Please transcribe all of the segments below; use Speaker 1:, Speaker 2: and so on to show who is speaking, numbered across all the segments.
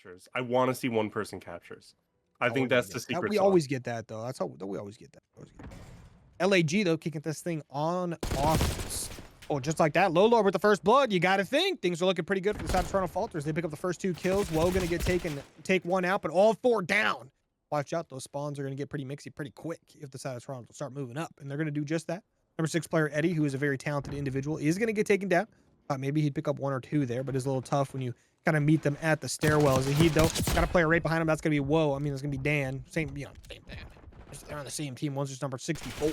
Speaker 1: captures. I want to see one-person captures. I
Speaker 2: Oh,
Speaker 1: think
Speaker 2: we're gonna
Speaker 1: that's the
Speaker 2: get that.
Speaker 1: secret
Speaker 2: We
Speaker 1: sauce.
Speaker 2: always get that though. That's how we always get that. LAG though kicking this thing on offense. Oh, just like that, Lolo with the first blood. You got to think things are looking pretty good for the side of Toronto Falters. They pick up the first 2 kills. Woe gonna take one out, but all 4 down. Watch out, those spawns are gonna get pretty mixy pretty quick if the side of Toronto start moving up, and they're gonna do just that. Number 6 player Eddie, who is a very talented individual, is gonna get taken down. Maybe he'd pick up 1 or 2 there, but it's a little tough when you kind of meet them at the stairwells. Zahid though, got a player right behind him. That's gonna be Woe. I mean, it's gonna be Dan. Same thing. They're on the same team. One's just number 64.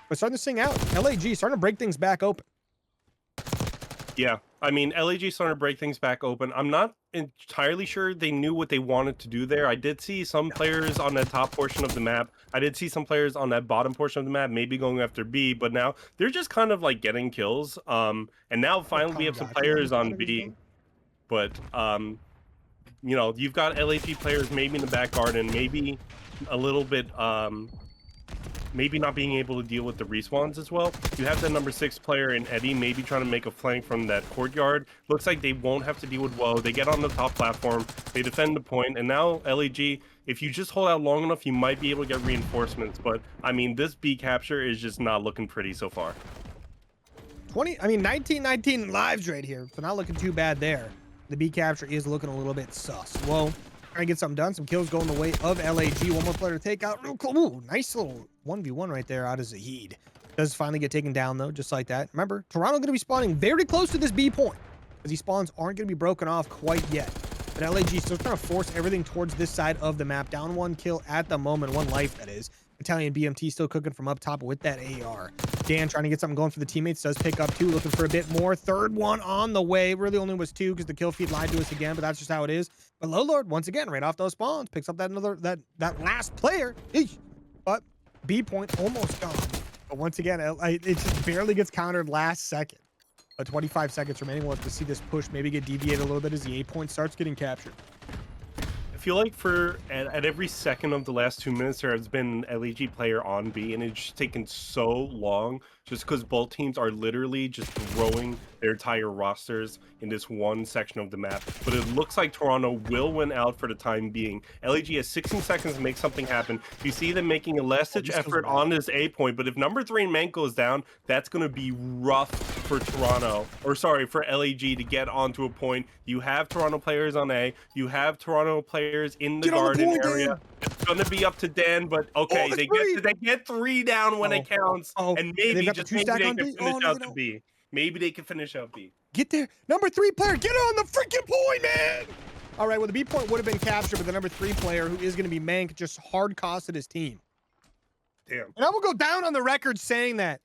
Speaker 2: But starting to sing out. LAG starting to break things back open.
Speaker 1: Yeah, I mean, LAG starting to break things back open. I'm not entirely sure they knew what they wanted to do there. I did see some players on that top portion of the map. I did see some players on that bottom portion of the map, maybe going after B, but now they're just kind of like getting kills. And now finally we have some players on B. But you know, you've got LAG players maybe in the back garden, maybe a little bit maybe not being able to deal with the respawns as well. You have the number 6 player in Eddie, maybe trying to make a flank from that courtyard. Looks like they won't have to deal with Woe. They get on the top platform, they defend the point, and now LAG, if you just hold out long enough, you might be able to get reinforcements. But I mean, this B capture is just not looking pretty so far.
Speaker 2: 19 lives right here, so not looking too bad there. The B capture is looking a little bit sus. Whoa. Trying to get something done. Some kills going the way of LAG. One more player to take out. Ooh, nice little 1v1 right there out of Zahid. Does finally get taken down though, just like that. Remember, Toronto going to be spawning very close to this B point, because these spawns aren't going to be broken off quite yet. But LAG still trying to force everything towards this side of the map. Down 1 kill at the moment, 1 life that is. Italian BMT still cooking from up top with that AR. Dan trying to get something going for the teammates. Does pick up 2, looking for a bit more. Third one on the way. Really only was 2 because the kill feed lied to us again, but that's just how it is. But Low Lord, once again, right off those spawns, picks up that last player. Eesh. But B point almost gone. But once again, it just barely gets countered last second. 25 seconds remaining. We'll have to see this push maybe get deviated a little bit as the A point starts getting captured.
Speaker 1: I feel like at every second of the last 2 minutes, there has been an LEG player on B, and it's just taken so long just because both teams are literally just throwing their entire rosters in this one section of the map. But it looks like Toronto will win out for the time being. LEG has 16 seconds to make something happen. You see them making a last-ditch effort on this A point, but if number 3 in Mank goes down, that's going to be rough for Toronto, or sorry, for LEG to get onto a point. You have Toronto players on A, you have Toronto players in the garden area. Dan. It's going to be up to Dan, but okay, they get 3 down when it counts, and maybe just maybe they can finish out the B. Maybe they can finish out B.
Speaker 2: Get there. Number 3 player, get on the freaking point, man! All right, well, the B point would have been captured, but the number 3 player, who is going to be Mank, just hard costed his team.
Speaker 1: Damn.
Speaker 2: And I will go down on the record saying that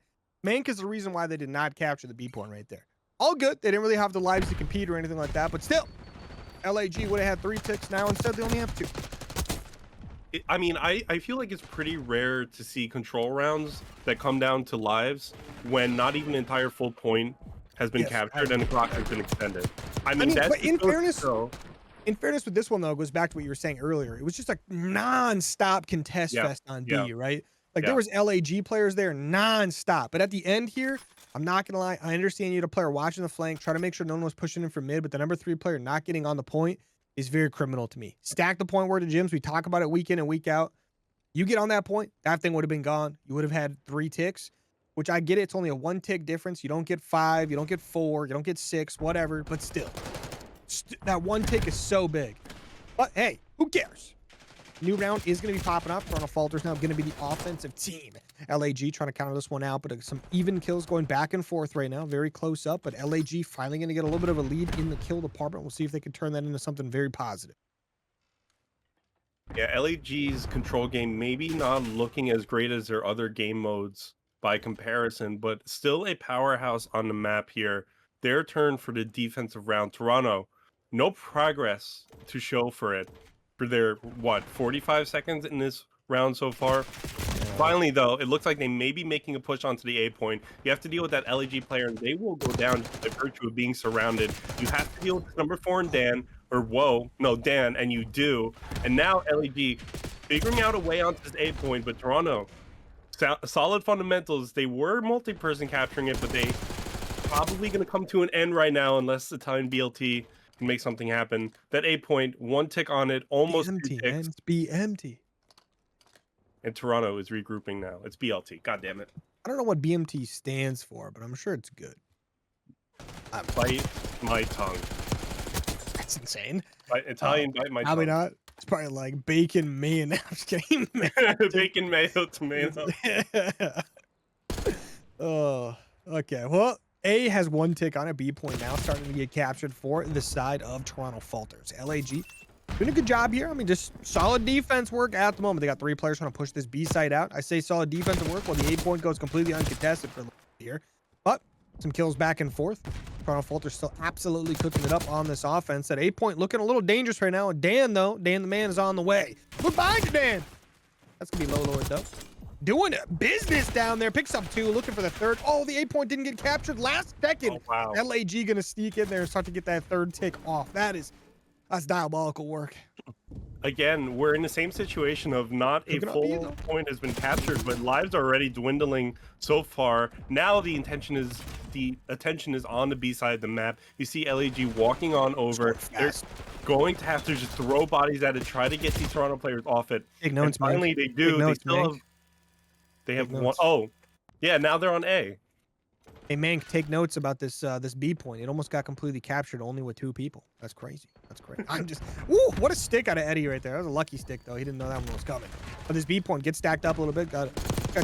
Speaker 2: Mank is the reason why they did not capture the B point right there. All good. They didn't really have the lives to compete or anything like that, but still, LAG would have had 3 ticks now. Instead, they only have 2.
Speaker 1: I mean, I feel like it's pretty rare to see control rounds that come down to lives when not even an entire full point has been captured and the clock has been extended. I mean that's
Speaker 2: but in fairness with this one though, it goes back to what you were saying earlier. It was just a non-stop contest fest on B, right? Like there was LAG players there non-stop. But at the end here, I'm not gonna lie, I understand you had a player watching the flank, try to make sure no one was pushing in from mid, but the number 3 player not getting on the point is very criminal to me. Stack the point where the gyms, we talk about it week in and week out. You get on that point, that thing would have been gone. You would have had 3 ticks, which I get it. It's only a 1 tick difference. You don't get 5, you don't get 4, you don't get 6, whatever, but still. That 1 tick is so big. But hey, who cares? New round is going to be popping up. Toronto Falters now going to be the offensive team. LAG trying to counter this one out, but some even kills going back and forth right now. Very close up, but LAG finally going to get a little bit of a lead in the kill department. We'll see if they can turn that into something very positive.
Speaker 1: Yeah, LAG's control game maybe not looking as great as their other game modes by comparison, but still a powerhouse on the map here. Their turn for the defensive round. Toronto, no progress to show for it. For their, 45 seconds in this round so far? Finally, though, it looks like they may be making a push onto the A point. You have to deal with that LEG player, and they will go down just by virtue of being surrounded. You have to deal with number 4 and Dan, or Dan, and you do. And now LEG figuring out a way onto this A point, but Toronto, solid fundamentals. They were multi-person capturing it, but they probably going to come to an end right now unless the time BLT can make something happen. That A point, one tick on it,
Speaker 2: Be
Speaker 1: almost 2
Speaker 2: empty,
Speaker 1: ticks.
Speaker 2: man. It's be empty.
Speaker 1: And Toronto is regrouping now. It's BLT. God damn it.
Speaker 2: I don't know what BMT stands for, but I'm sure it's good.
Speaker 1: Bite my tongue.
Speaker 2: That's insane.
Speaker 1: Italian bite my
Speaker 2: Probably
Speaker 1: tongue.
Speaker 2: not. It's probably like bacon mayonnaise. I'm just kidding.
Speaker 1: Bacon, mayo, tomato.
Speaker 2: Oh, okay. Well, A has one tick on it. B point now starting to get captured for the side of Toronto Falters. LAG doing a good job here. I mean, just solid defense work at the moment. They got 3 players trying to push this B side out. I say solid defensive work while the A point goes completely uncontested for here. But some kills back and forth. Toronto Falters still absolutely cooking it up on this offense. That A point looking a little dangerous right now. And Dan, though, Dan the man is on the way. Look behind you, Dan. That's going to be low Lord, though. Doing business down there. Picks up 2, looking for the 3rd. Oh, the A point didn't get captured last second.
Speaker 1: Oh, wow.
Speaker 2: LAG going to sneak in there and start to get that 3rd tick off. That's diabolical work.
Speaker 1: Again, we're in the same situation of not a full point has been captured, but lives are already dwindling so far. Now the attention is on the B side of the map. You see LAG walking on over. They're going to have to just throw bodies at it, try to get these Toronto players off it.
Speaker 2: Take notes,
Speaker 1: and finally, they do.
Speaker 2: Notes,
Speaker 1: they have one. Oh, yeah. Now they're on A.
Speaker 2: Hey, Mank, take notes about this this B point. It almost got completely captured only with 2 people. That's crazy. That's crazy. I'm just, ooh, what a stick out of Eddie right there. That was a lucky stick, though. He didn't know that one was coming. But this B point gets stacked up a little bit. Got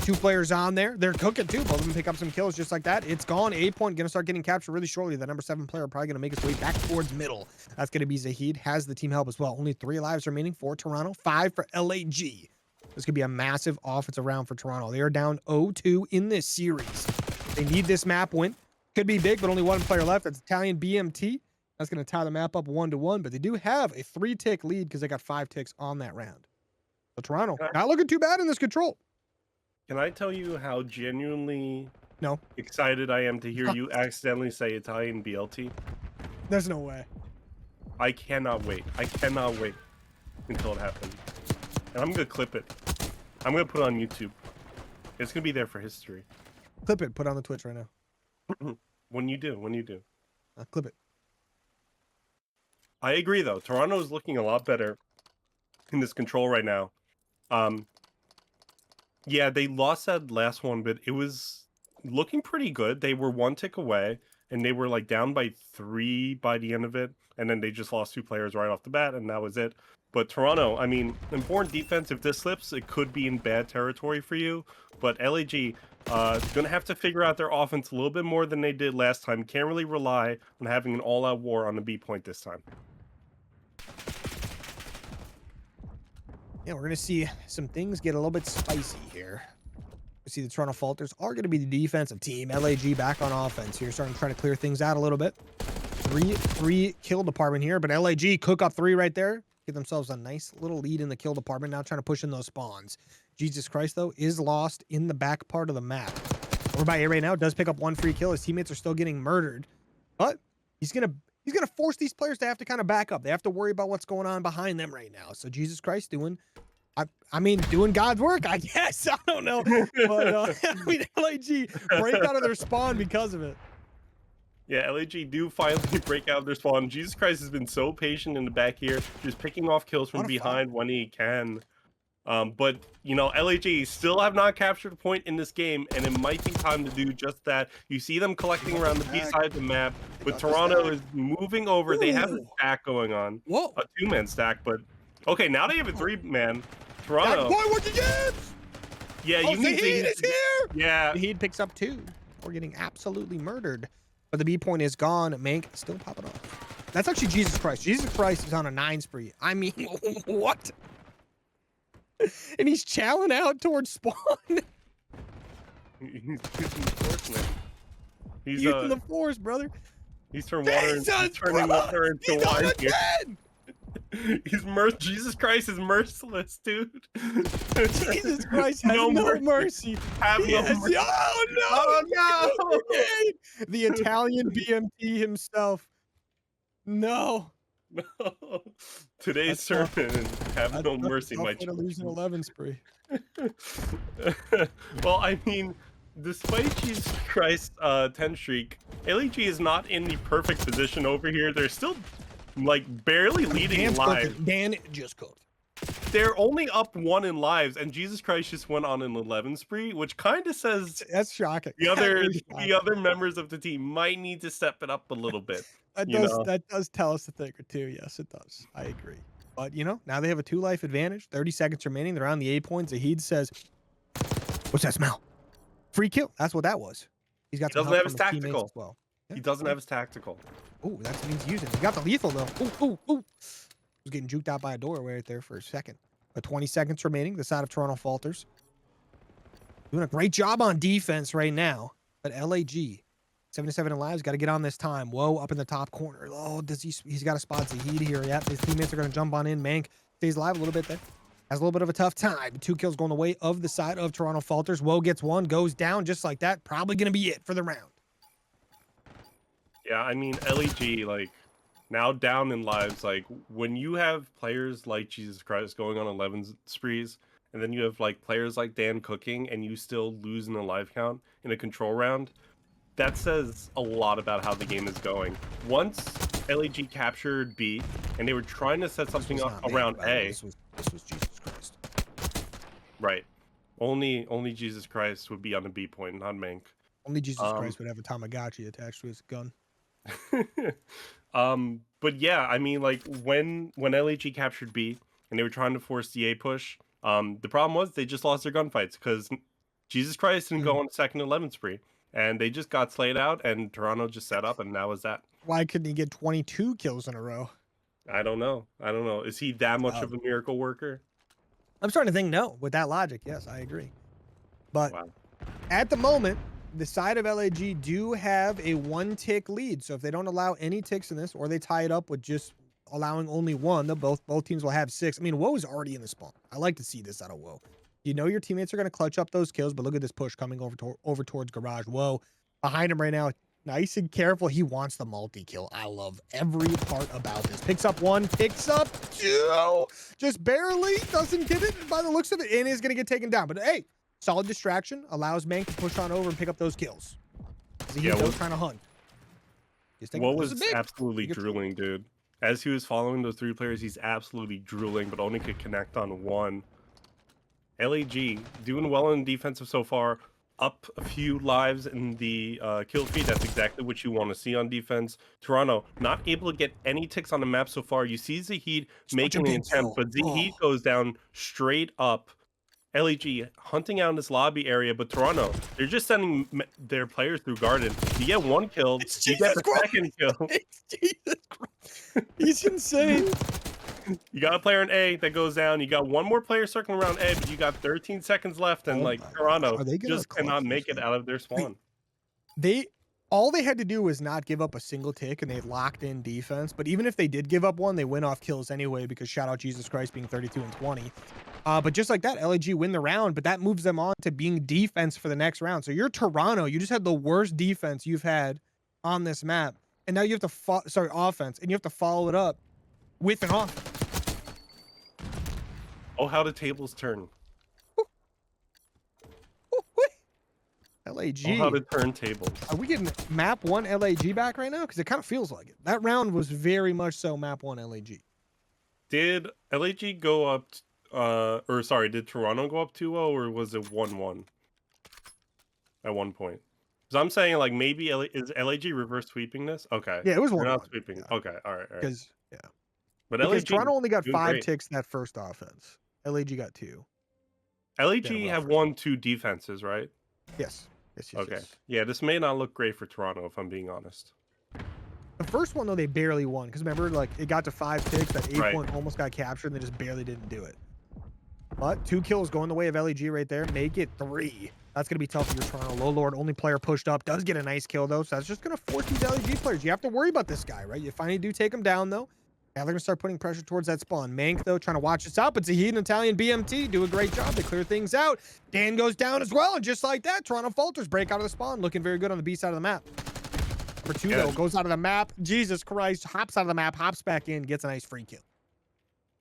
Speaker 2: 2 players on there. They're cooking, too. Both of them pick up some kills just like that. It's gone. A point going to start getting captured really shortly. The number 7 player probably going to make his way back towards middle. That's going to be Zahid. Has the team help as well. Only 3 lives remaining for Toronto. 5 for LAG. This could be a massive offensive round for Toronto. They are down 0-2 in this series. They need this map win. Could be big, but only 1 player left. That's Italian BMT. That's going to tie the map up 1-1, but they do have a 3-tick lead because they got 5 ticks on that round. So Toronto, not looking too bad in this control.
Speaker 1: Can I tell you how genuinely excited I am to hear you accidentally say Italian BLT?
Speaker 2: There's no way.
Speaker 1: I cannot wait. I cannot wait until it happens. And I'm going to clip it. I'm going to put it on YouTube. It's going to be there for history.
Speaker 2: Clip it. Put it on the Twitch right now.
Speaker 1: When you do.
Speaker 2: Clip it.
Speaker 1: I agree, though. Toronto is looking a lot better in this control right now. Yeah, they lost that last one, but it was looking pretty good. They were 1 tick away, and they were like down by 3 by the end of it, and then they just lost 2 players right off the bat, and that was it. But Toronto, I mean, important defense. If this slips, it could be in bad territory for you. But LAG going to have to figure out their offense a little bit more than they did last time. Can't really rely on having an all-out war on the B point this time.
Speaker 2: Yeah, we're going to see some things get a little bit spicy here. We see the Toronto Falters are going to be the defensive team. LAG back on offense here, starting to try to clear things out a little bit. 3 kill department here, but LAG cook up 3 right there. Give themselves a nice little lead in the kill department. Now trying to push in those spawns. Jesus Christ, though, is lost in the back part of the map. Over by A right now, does pick up 1 free kill. His teammates are still getting murdered, but he's gonna force these players to have to kind of back up. They have to worry about what's going on behind them right now. So Jesus Christ, doing God's work, I guess. I don't know, but I mean, LAG break out of their spawn because of it.
Speaker 1: Yeah, LAG do finally break out of their spawn. Jesus Christ has been so patient in the back here, just picking off kills from behind when he can. But, you know, LAG still have not captured a point in this game, and it might be time to do just that. You see them collecting around the B side of the map, but Toronto is moving over. They have a stack going on.
Speaker 2: Whoa.
Speaker 1: A 2-man stack, but... Okay, now they have a 3-man. Toronto...
Speaker 2: Boy, what you get?
Speaker 1: Yeah, you need
Speaker 2: Zahid is here!
Speaker 1: Yeah.
Speaker 2: Zahid picks up 2. We're getting absolutely murdered. But the B point is gone. Mank still popping off. That's actually Jesus Christ. Jesus Christ is on a 9 spree. I mean, what? And he's chowing out towards spawn.
Speaker 1: He's using the force, man. He's
Speaker 2: using the force, brother.
Speaker 1: He's turning water into wine here. Jesus Christ is merciless, dude.
Speaker 2: Jesus Christ has no mercy.
Speaker 1: Have no mercy.
Speaker 2: Oh no! The Italian BMT himself. No.
Speaker 1: No. Today's sermon, have no mercy, my children.
Speaker 2: Losing 11 spree.
Speaker 1: Well, I mean, despite Jesus Christ 10 streak, LAG is not in the perfect position over here. They're still like barely leading
Speaker 2: Dan's
Speaker 1: live.
Speaker 2: cooking. Dan just cooked.
Speaker 1: They're only up 1 in lives, and Jesus Christ just went on an 11 spree, which kind of says
Speaker 2: That's shocking.
Speaker 1: the
Speaker 2: That
Speaker 1: other
Speaker 2: is shocking.
Speaker 1: the other members of the team might need to step it up a little bit.
Speaker 2: That does tell us a thing or two. Yes, it does. I agree. But now they have a 2-life advantage. 30 seconds remaining. They're on the 8 points. Zahid says, "What's that smell? Free kill." That's what that was. He's got.
Speaker 1: He doesn't have his tactical.
Speaker 2: As well. Yeah.
Speaker 1: He doesn't have his tactical.
Speaker 2: Oh, that's what he's using. He got the lethal though. Ooh. Was getting juked out by a doorway right there for a second. But 20 seconds remaining. The side of Toronto Falters doing a great job on defense right now. But LAG, 77 in lives, got to get on this time. Whoa, up in the top corner. Oh, he's got a spot Zahid here. Yep, his teammates are going to jump on in. Mank stays alive a little bit there. Has a little bit of a tough time. 2 kills going the way of the side of Toronto Falters. Woe gets 1, goes down just like that. Probably going to be it for the round.
Speaker 1: Yeah, I mean, LEG, like, now down in lives, like, when you have players like Jesus Christ going on 11 sprees, and then you have, like, players like Dan cooking, and you still lose in the live count in a control round, that says a lot about how the game is going. Once LEG captured B, and they were trying to set something up around A.
Speaker 2: This was Jesus Christ.
Speaker 1: Right. Only Jesus Christ would be on the B point, not Mank.
Speaker 2: Only Jesus Christ would have a Tamagotchi attached to his gun.
Speaker 1: But yeah, I mean, like, when LEG captured B and they were trying to force the A push, the problem was they just lost their gunfights because Jesus Christ didn't go on a second 11 spree, and they just got slayed out, and Toronto just set up, and that was that.
Speaker 2: Why couldn't he get 22 kills in a row?
Speaker 1: I don't know. Is he that much of a miracle worker?
Speaker 2: I'm starting to think no. With that logic, yes, I agree. But at the moment, the side of LAG do have a 1-tick lead. So if they don't allow any ticks in this, or they tie it up with just allowing only 1, both teams will have 6. I mean, Woe is already in the spawn. I like to see this out of Woe. You know your teammates are going to clutch up those kills, but look at this push coming over towards Garage. Woe behind him right now. Nice and careful. He wants the multi-kill. I love every part about this. Picks up 1, picks up 2. Just barely doesn't get it by the looks of it, and is going to get taken down. But hey, solid distraction. Allows Mank to push on over and pick up those kills. He's trying to hunt.
Speaker 1: What was absolutely drooling, dude. As he was following those 3 players, he's absolutely drooling, but only could connect on 1. LAG doing well in defensive so far. Up a few lives in the kill feed. That's exactly what you want to see on defense. Toronto not able to get any ticks on the map so far. You see Zahid making an attempt, but Zahid goes down straight up. LEG hunting out in this lobby area, but Toronto, they're just sending their players through garden. You get 1 kill, you get the second kill.
Speaker 2: It's Jesus Christ. He's insane.
Speaker 1: You got a player in A that goes down. You got 1 more player circling around A, but you got 13 seconds left, and Toronto just cannot make it out of their spawn.
Speaker 2: All they had to do was not give up a single tick, and they locked in defense. But even if they did give up 1, they win off kills anyway, because shout out Jesus Christ being 32 and 20. But just like that, LAG win the round, but that moves them on to being defense for the next round. So you're Toronto. You just had the worst defense you've had on this map, and now you have to offense, and you have to follow it up with an offense.
Speaker 1: Oh, how the tables turn.
Speaker 2: LAG.
Speaker 1: Oh, how to turn tables.
Speaker 2: Are we getting map 1 LAG back right now? Because it kind of feels like it. That round was very much so map 1 LAG.
Speaker 1: Did LAG go up, did Toronto go up 2-0, or was it 1-1 at one point? Because I'm saying, like, maybe is LAG reverse sweeping this? Okay.
Speaker 2: Yeah, it was 1-1.
Speaker 1: They're not sweeping. Yeah. Okay, all right.
Speaker 2: Because, yeah.
Speaker 1: But
Speaker 2: because
Speaker 1: LAG
Speaker 2: Toronto only got 5 ticks that first offense. LAG got 2.
Speaker 1: LAG have won 2 defenses, right?
Speaker 2: Yes.
Speaker 1: Okay. Yeah, this may not look great for Toronto, if I'm being honest.
Speaker 2: The first one, though, they barely won. Because remember, like, it got to 5 ticks. That 8 point almost got captured, and they just barely didn't do it. But 2 kills going the way of LAG right there. Make it 3. That's going to be tough for your Toronto. Low Lord, only player pushed up. Does get a nice kill, though. So that's just going to force these LAG players. You have to worry about this guy, right? You finally do take him down, though. Now they're going to start putting pressure towards that spawn. Mank, though, trying to watch this out. But Zahid and Italian BMT do a great job. They clear things out. Dan goes down as well. And just like that, Toronto Falters break out of the spawn. Looking very good on the B side of the map. Number 2, though, goes out of the map. Jesus Christ. Hops out of the map. Hops back in. Gets a nice free kill.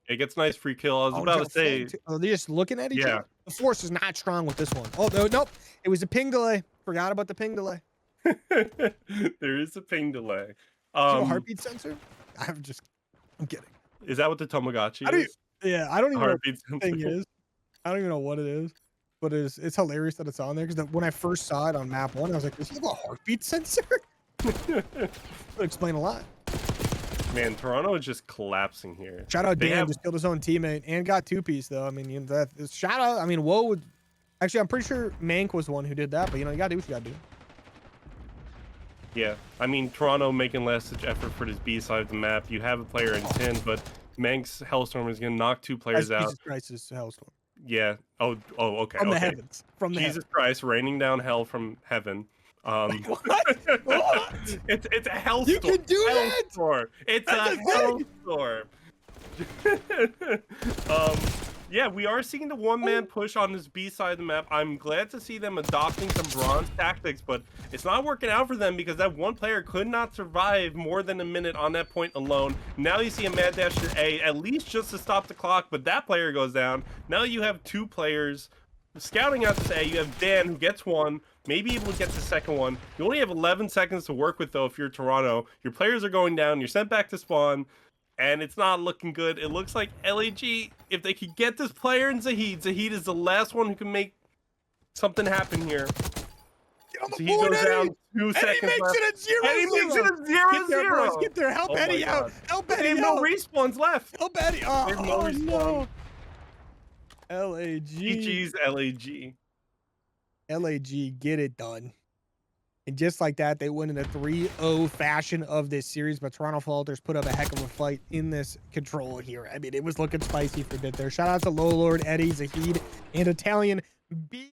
Speaker 1: It gets a nice free kill. I was about to say.
Speaker 2: Are they just looking at each other? The force is not strong with this one. Oh, no, nope. It was a ping delay. Forgot about the ping delay.
Speaker 1: There is a ping delay.
Speaker 2: Is it a heartbeat sensor? I'm just... I'm kidding.
Speaker 1: Is that what the Tamagotchi
Speaker 2: I don't,
Speaker 1: is?
Speaker 2: yeah, I don't even know what
Speaker 1: Heartbeat
Speaker 2: the thing
Speaker 1: sensor.
Speaker 2: is. I don't even know what it is, but it's hilarious that it's on there because when I first saw it on map 1, I was like, "Does he have a heartbeat sensor?" That would explain a lot.
Speaker 1: Man, Toronto is just collapsing here.
Speaker 2: Shout out
Speaker 1: They
Speaker 2: Dan,
Speaker 1: have-
Speaker 2: just killed his own teammate and got 2-piece though. I mean, shout out. I mean, Woe would actually. I'm pretty sure Mank was the one who did that, but you know, you gotta do what you gotta do.
Speaker 1: Yeah, I mean, Toronto making last-ditch effort for this B side of the map. You have a player in 10, but Mank's Hellstorm is going to knock 2 players out.
Speaker 2: Jesus Christ, is Hellstorm.
Speaker 1: Yeah. Oh, okay.
Speaker 2: From the
Speaker 1: okay.
Speaker 2: heavens. From the
Speaker 1: Jesus Christ, raining down hell from heaven.
Speaker 2: What? What?
Speaker 1: It's a hellstorm.
Speaker 2: You can do that?
Speaker 1: Hellstorm. It's
Speaker 2: That's
Speaker 1: a hellstorm. Yeah, we are seeing the one-man push on this B side of the map. I'm glad to see them adopting some bronze tactics, but it's not working out for them because that one player could not survive more than a minute on that point alone. Now you see a mad dash to A, at least just to stop the clock, but that player goes down. Now you have 2 players scouting out to A. You have Dan who gets 1, maybe able to get the second one. You only have 11 seconds to work with though if you're Toronto. Your players are going down, you're sent back to spawn. And it's not looking good. It looks like LAG, if they could get this player in Zahid is the last one who can make something happen here.
Speaker 2: Get on the
Speaker 1: Zahid
Speaker 2: board,
Speaker 1: goes
Speaker 2: Eddie.
Speaker 1: down, 2
Speaker 2: Eddie
Speaker 1: seconds
Speaker 2: makes
Speaker 1: left.
Speaker 2: it at 0-0.
Speaker 1: Eddie makes it at 0-0.
Speaker 2: Get there, boys. Get there. Help
Speaker 1: Oh my
Speaker 2: Eddie out.
Speaker 1: God.
Speaker 2: Help
Speaker 1: They
Speaker 2: Eddie
Speaker 1: have no
Speaker 2: out.
Speaker 1: respawns left.
Speaker 2: Help Eddie. Oh,
Speaker 1: There's no respawn.
Speaker 2: no. LAG.
Speaker 1: GG's LAG.
Speaker 2: LAG, get it done. And just like that, they win in a 3-0 fashion of this series. But Toronto Falters put up a heck of a fight in this control here. I mean, it was looking spicy for a bit there. Shout out to Low Lord, Eddie, Zahid, and Italian B.